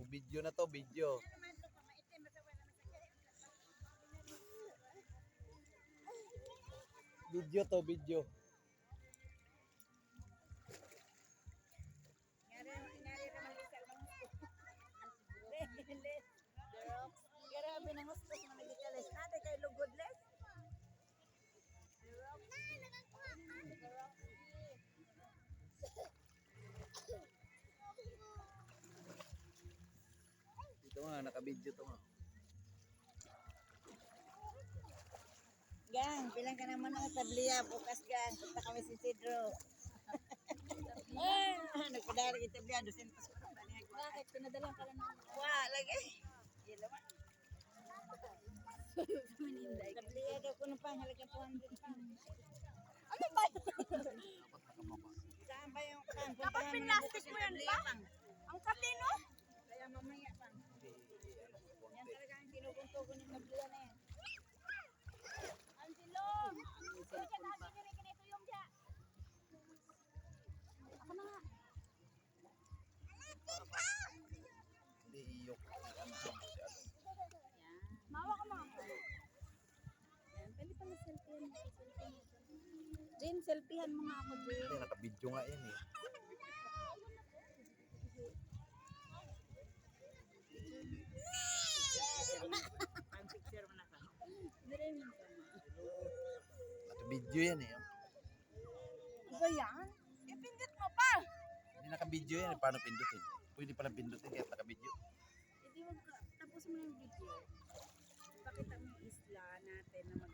Video na to, video. Video to, video. Grabe nang gusto sa mga gitalis. Nate kay lugod les. Ito nga, naka-video to nga. Gang, bilang ka naman ng tabliya bukas gang. Punta kami si Sidro. Nagpadari kita tabliya 200 pesos. Bakit? Pinadala ka lang ng Wah, lagi. Gila man. Tabliya daw ko ng panghalaga 200 pounds. ano ba? Saan ba yung kan? Dapat pinlastic mo yan ba? Ang katino? Kaya mamaya pang. Yan talaga ang kinukuntuko ng tabliya na yan. Ang silong! Kaya ka lagi kinikinito yung siya. Ako na nga. Hindi iyok. Mawa ka mga. Yan, pwede pa na-selfie mo. Jin, selfiehan mo nga ako, Jin. Hindi, naka-video nga yan eh. Pang picture mo na ka. Naka-video yan eh. Ano ba yan? Ipindit mo pa! Hindi naka-video yan eh. Paano pindutin? Pwede pala pindutin kaya naka-video. Hindi wag ka. Tapos mo yung video. Pakita mo yung isla natin na